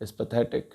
is pathetic۔